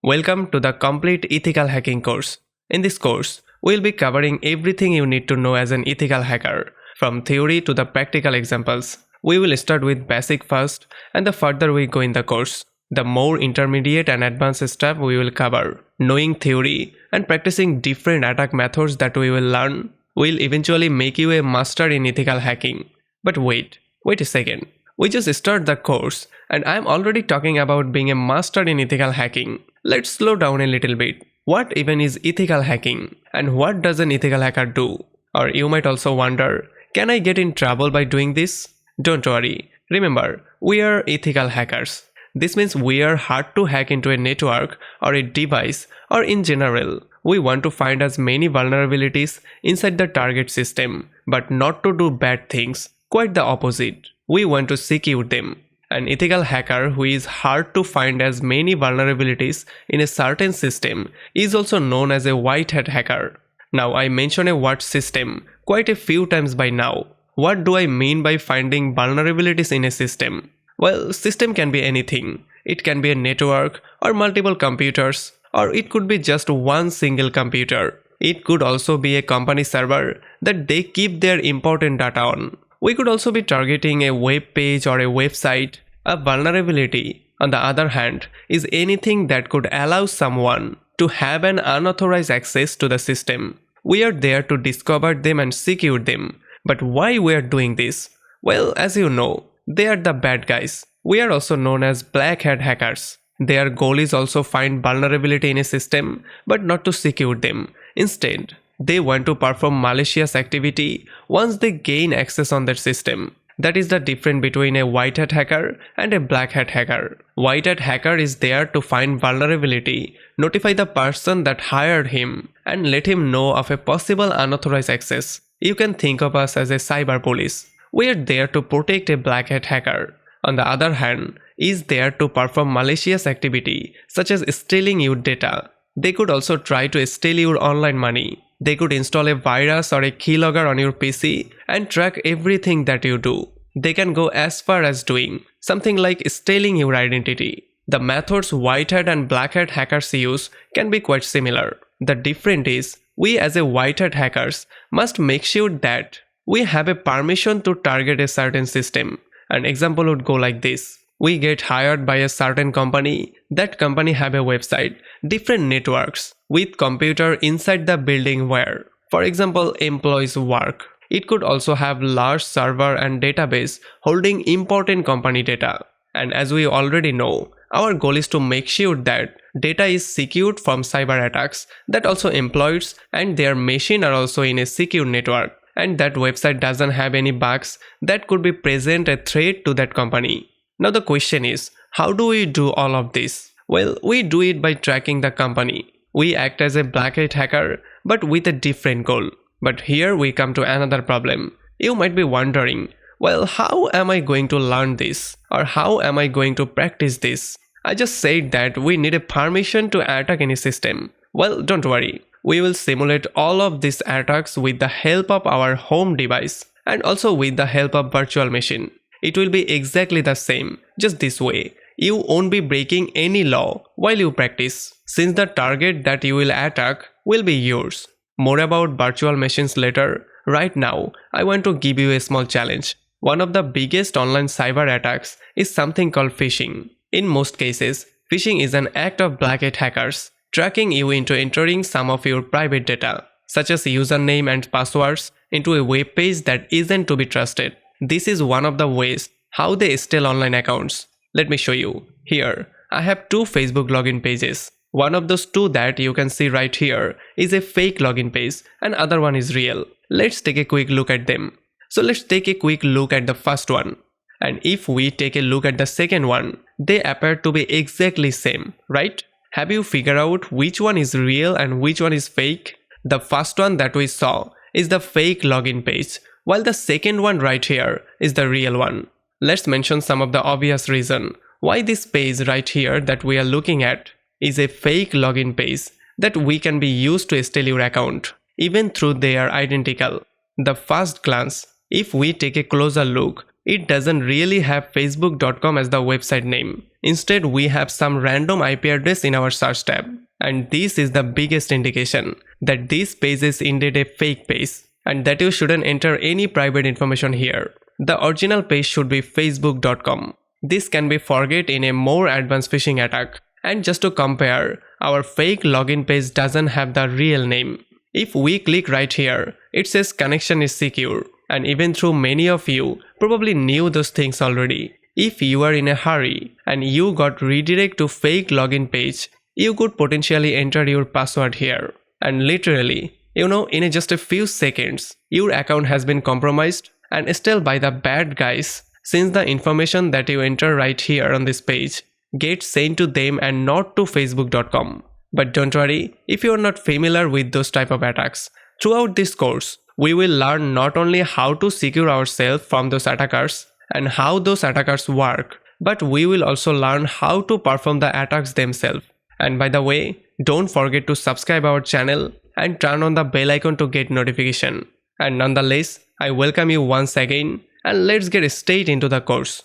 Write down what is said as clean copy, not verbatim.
Welcome to the Complete Ethical Hacking course. In this course, we'll be covering everything you need to know as an ethical hacker, from theory to the practical examples. We will start with basic first, and the further we go in the course, the more intermediate and advanced stuff we will cover. Knowing theory and practicing different attack methods that we will learn will eventually make you a master in ethical hacking. But wait a second. We just started the course and I'm already talking about being a master in ethical hacking. Let's slow down a little bit. What even is ethical hacking and what does an ethical hacker do? Or you might also wonder, can I get in trouble by doing this? Don't worry. Remember, we are ethical hackers. This means we are hard to hack into a network or a device, or in general, we want to find as many vulnerabilities inside the target system, but not to do bad things. Quite the opposite. We want to secure them. An ethical hacker who is hard to find as many vulnerabilities in a certain system is also known as a white hat hacker. Now I mentioned a word system quite a few times by now. What do I mean by finding vulnerabilities in a system? Well, system can be anything. It can be a network or multiple computers, or it could be just one single computer. It could also be a company server that they keep their important data on. We could also be targeting a web page or a website. A vulnerability, on the other hand, is anything that could allow someone to have an unauthorized access to the system. We are there to discover them and secure them. But why we are doing this? Well, as you know, they are the bad guys. We are also known as black hat hackers. Their goal is also find vulnerability in a system, but not to secure them. Instead, they want to perform malicious activity once they gain access on that system. That is the difference between a white hat hacker and a black hat hacker. White hat hacker is there to find vulnerability, notify the person that hired him, and let him know of a possible unauthorized access. You can think of us as a cyber police. We are there to protect a black hat hacker. On the other hand, is there to perform malicious activity such as stealing your data. They could also try to steal your online money. They could install a virus or a keylogger on your PC and track everything that you do. They can go as far as doing something like stealing your identity. The methods white hat and black hat hackers use can be quite similar. The difference is, we as a white hat hackers must make sure that we have a permission to target a certain system. An example would go like this. We get hired by a certain company. That company have a website, different networks, with computer inside the building where, for example, employees work. It could also have large server and database holding important company data. And as we already know, our goal is to make sure that data is secured from cyber attacks, that also employees and their machine are also in a secure network, and that website doesn't have any bugs that could be present a threat to that company. Now the question is, how do we do all of this? Well, we do it by tracking the company. We act as a black hat hacker, but with a different goal. But here we come to another problem. You might be wondering, well, how am I going to learn this? Or how am I going to practice this? I just said that we need a permission to attack any system. Well, don't worry. We will simulate all of these attacks with the help of our home device and also with the help of virtual machine. It will be exactly the same, just this way. You won't be breaking any law while you practice, since the target that you will attack will be yours. More about virtual machines later. Right now, I want to give you a small challenge. One of the biggest online cyber attacks is something called phishing. In most cases, phishing is an act of black hat hackers tracking you into entering some of your private data, such as username and passwords, into a web page that isn't to be trusted. This is one of the ways how they steal online accounts. Let me show you. Here, I have two Facebook login pages. One of those two that you can see right here is a fake login page and other one is real. Let's take a quick look at them. So let's take a quick look at the first one. And if we take a look at the second one, they appear to be exactly same, right? Have you figured out which one is real and which one is fake? The first one that we saw is the fake login page, while the second one right here is the real one. Let's mention some of the obvious reason why this page right here that we are looking at is a fake login page that we can be used to steal your account, even though they are identical. The first glance, if we take a closer look, it doesn't really have facebook.com as the website name. Instead, we have some random IP address in our search tab. And this is the biggest indication that this page is indeed a fake page and that you shouldn't enter any private information here. The original page should be facebook.com. This can be forget in a more advanced phishing attack. And just to compare, our fake login page doesn't have the real name. If we click right here, it says connection is secure. And even though many of you probably knew those things already, if you are in a hurry and you got redirect to fake login page, you could potentially enter your password here. And literally, in just a few seconds, your account has been compromised and still by the bad guys, since the information that you enter right here on this page gets sent to them and not to facebook.com. But don't worry, if you are not familiar with those type of attacks, throughout this course, we will learn not only how to secure ourselves from those attackers and how those attackers work, but we will also learn how to perform the attacks themselves. And by the way, don't forget to subscribe our channel and turn on the bell icon to get notification. And nonetheless, I welcome you once again and let's get straight into the course.